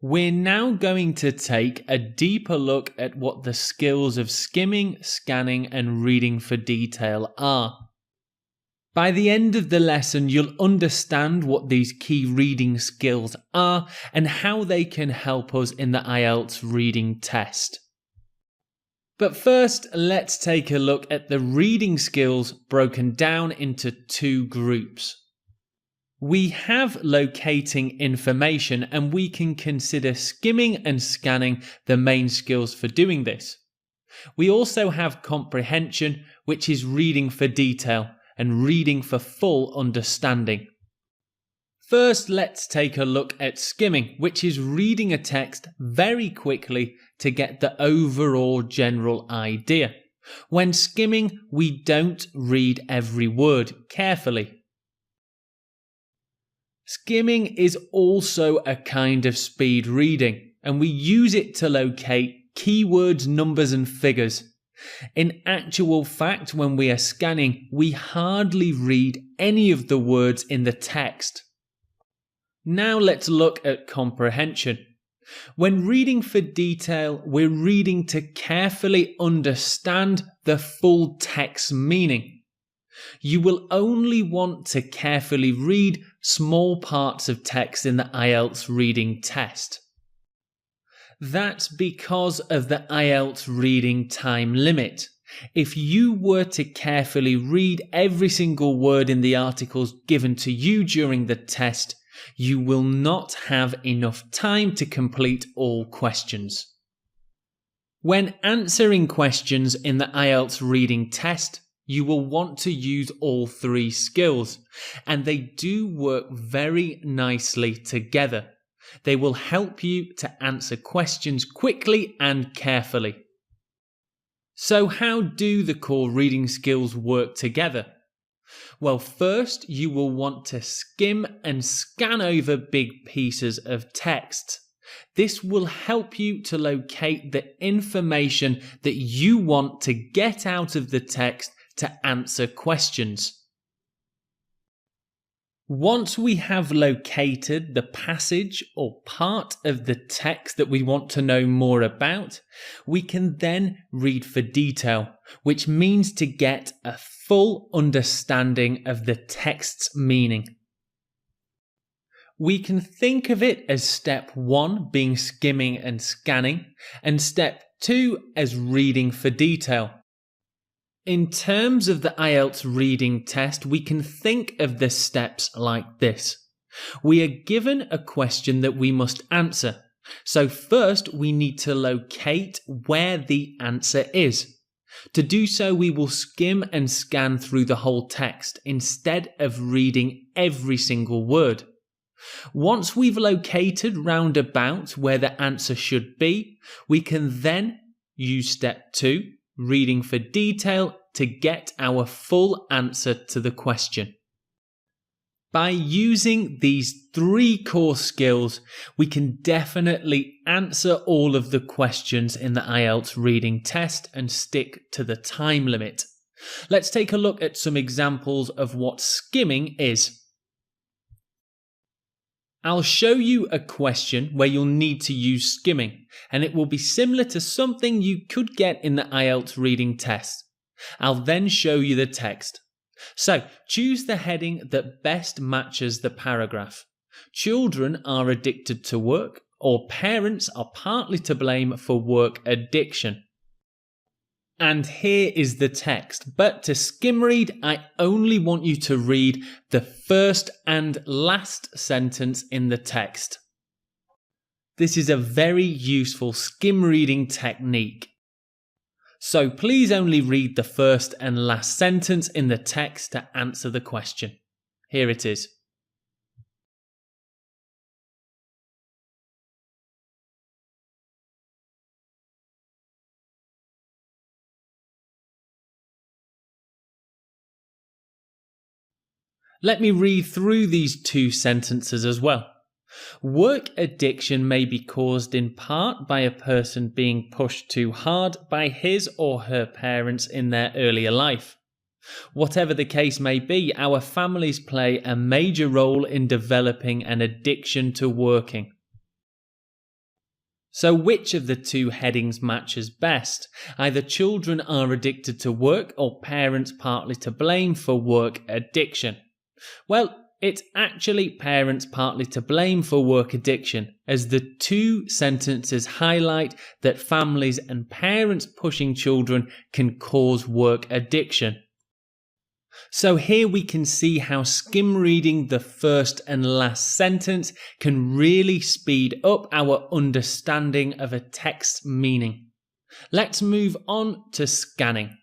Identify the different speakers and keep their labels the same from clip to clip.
Speaker 1: We're now going to take a deeper look at what the skills of skimming, scanning, and reading for detail are. By the end of the lesson, you'll understand what these key reading skills are and how they can help us in the IELTS reading test. But first, let's take a look at the reading skills broken down into two groups. We have locating information, and we can consider skimming and scanning the main skills for doing this. We also have comprehension, which is reading for detail and reading for full understanding. First, let's take a look at skimming, which is reading a text very quickly to get the overall general idea. When skimming, we don't read every word carefully. Skimming is also a kind of speed reading, and we use it to locate keywords, numbers, and figures. In actual fact, when we are scanning, we hardly read any of the words in the text. Now let's look at comprehension. When reading for detail, we're reading to carefully understand the full text meaning. You will only want to carefully read small parts of text in the IELTS reading test. That's because of the IELTS reading time limit. If you were to carefully read every single word in the articles given to you during the test, you will not have enough time to complete all questions. When answering questions in the IELTS reading test, you will want to use all three skills, and they do work very nicely together. They will help you to answer questions quickly and carefully. So how do the core reading skills work together? Well, first you will want to skim and scan over big pieces of text. This will help you to locate the information that you want to get out of the text to answer questions. Once we have located the passage or part of the text that we want to know more about, we can then read for detail, which means to get a full understanding of the text's meaning. We can think of it as step 1 being skimming and scanning, and step 2 as reading for detail. In terms of the IELTS reading test, we can think of the steps like this. We are given a question that we must answer. So first, we need to locate where the answer is. To do so, we will skim and scan through the whole text instead of reading every single word. Once we've located round about where the answer should be, we can then use step 2, reading for detail, to get our full answer to the question. By using these 3 core skills, we can definitely answer all of the questions in the IELTS reading test and stick to the time limit. Let's take a look at some examples of what skimming is. I'll show you a question where you'll need to use skimming, and it will be similar to something you could get in the IELTS reading test. I'll then show you the text. So, choose the heading that best matches the paragraph. Children are addicted to work, or parents are partly to blame for work addiction. And here is the text, but to skim read, I only want you to read the first and last sentence in the text. This is a very useful skim reading technique. So please only read the first and last sentence in the text to answer the question. Here it is. Let me read through these 2 sentences as well. Work addiction may be caused in part by a person being pushed too hard by his or her parents in their earlier life. Whatever the case may be, our families play a major role in developing an addiction to working. So which of the two headings matches best? Either children are addicted to work or parents partly to blame for work addiction. Well, it's actually parents partly to blame for work addiction, as the two sentences highlight that families and parents pushing children can cause work addiction. So here we can see how skim reading the first and last sentence can really speed up our understanding of a text's meaning. Let's move on to scanning.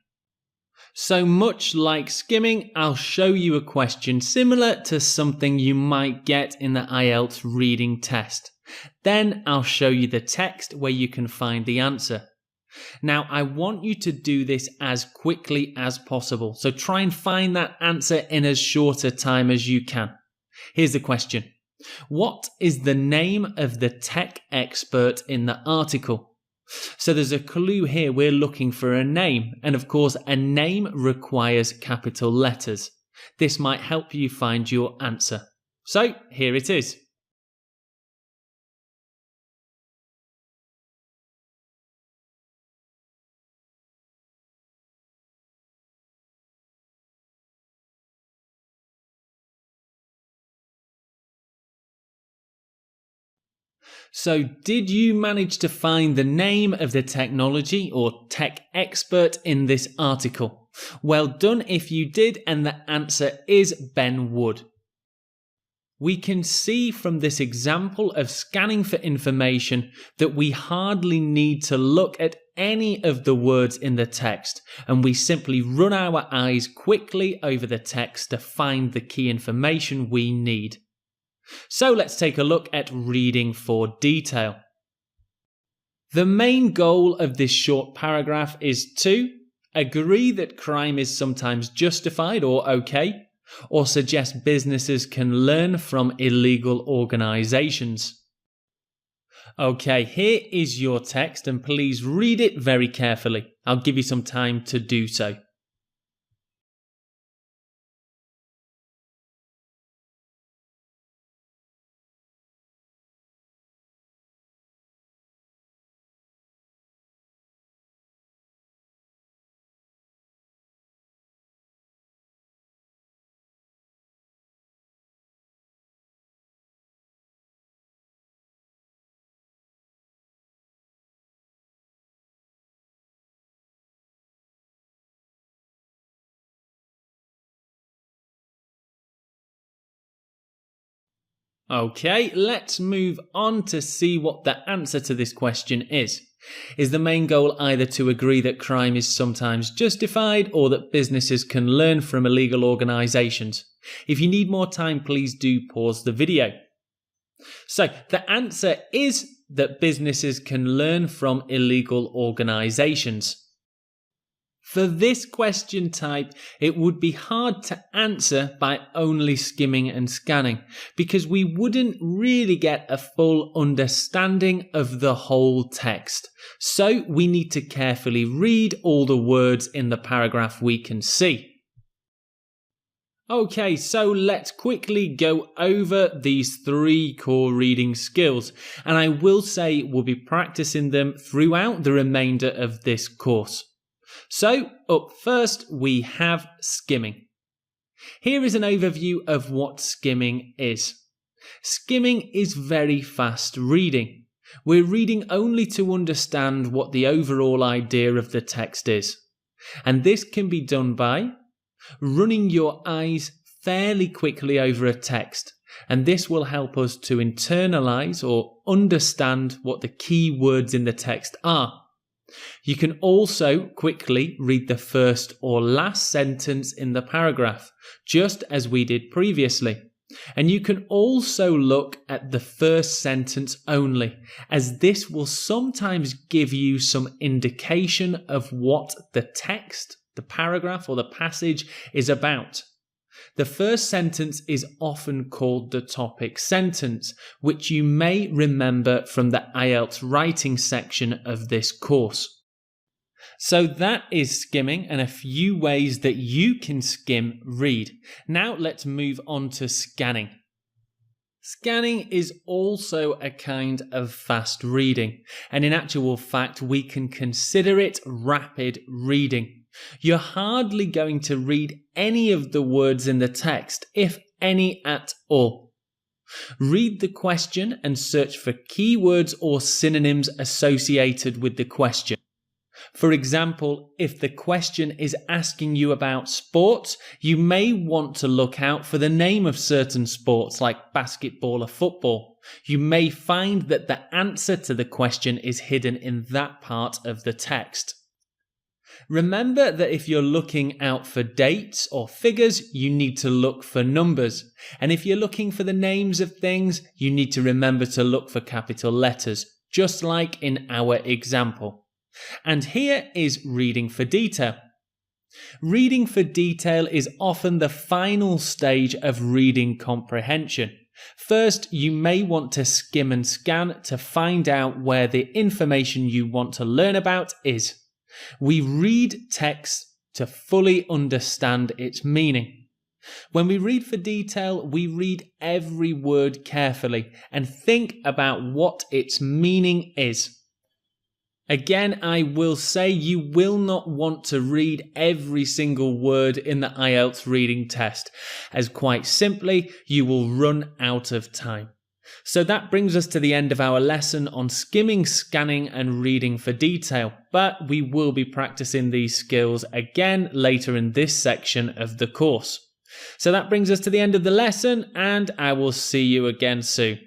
Speaker 1: So much like skimming, I'll show you a question similar to something you might get in the IELTS reading test. Then I'll show you the text where you can find the answer. Now, I want you to do this as quickly as possible, so try and find that answer in as short a time as you can. Here's the question. What is the name of the tech expert in the article? So there's a clue here. We're looking for a name, and of course a name requires capital letters. This might help you find your answer. So here it is. So did you manage to find the name of the technology or tech expert in this article? Well done if you did, and the answer is Ben Wood. We can see from this example of scanning for information that we hardly need to look at any of the words in the text, and we simply run our eyes quickly over the text to find the key information we need. So let's take a look at reading for detail. The main goal of this short paragraph is to agree that crime is sometimes justified or okay, or suggest businesses can learn from illegal organizations. Okay, here is your text, and please read it very carefully. I'll give you some time to do so. Okay, let's move on to see what the answer to this question is. Is the main goal either to agree that crime is sometimes justified or that businesses can learn from illegal organizations? If you need more time, please do pause the video. So the answer is that businesses can learn from illegal organizations. For this question type, it would be hard to answer by only skimming and scanning, because we wouldn't really get a full understanding of the whole text. So we need to carefully read all the words in the paragraph we can see. Okay, so let's quickly go over these 3 core reading skills, and I will say we'll be practicing them throughout the remainder of this course. So, up first we have skimming. Here is an overview of what skimming is. Skimming is very fast reading. We're reading only to understand what the overall idea of the text is. And this can be done by running your eyes fairly quickly over a text, and this will help us to internalize or understand what the key words in the text are. You can also quickly read the first or last sentence in the paragraph, just as we did previously. And you can also look at the first sentence only, as this will sometimes give you some indication of what the text, the paragraph or the passage is about. The first sentence is often called the topic sentence, which you may remember from the IELTS writing section of this course. So that is skimming and a few ways that you can skim read. Now let's move on to scanning. Scanning is also a kind of fast reading, and in actual fact, we can consider it rapid reading. You're hardly going to read any of the words in the text, if any at all. Read the question and search for keywords or synonyms associated with the question. For example, if the question is asking you about sports, you may want to look out for the name of certain sports like basketball or football. You may find that the answer to the question is hidden in that part of the text. Remember that if you're looking out for dates or figures, you need to look for numbers. And if you're looking for the names of things, you need to remember to look for capital letters, just like in our example. And here is reading for detail. Reading for detail is often the final stage of reading comprehension. First, you may want to skim and scan to find out where the information you want to learn about is. We read text to fully understand its meaning. When we read for detail, we read every word carefully and think about what its meaning is. Again, I will say you will not want to read every single word in the IELTS reading test, as quite simply, you will run out of time. So that brings us to the end of our lesson on skimming, scanning and reading for detail, but we will be practicing these skills again later in this section of the course. So that brings us to the end of the lesson, and I will see you again soon.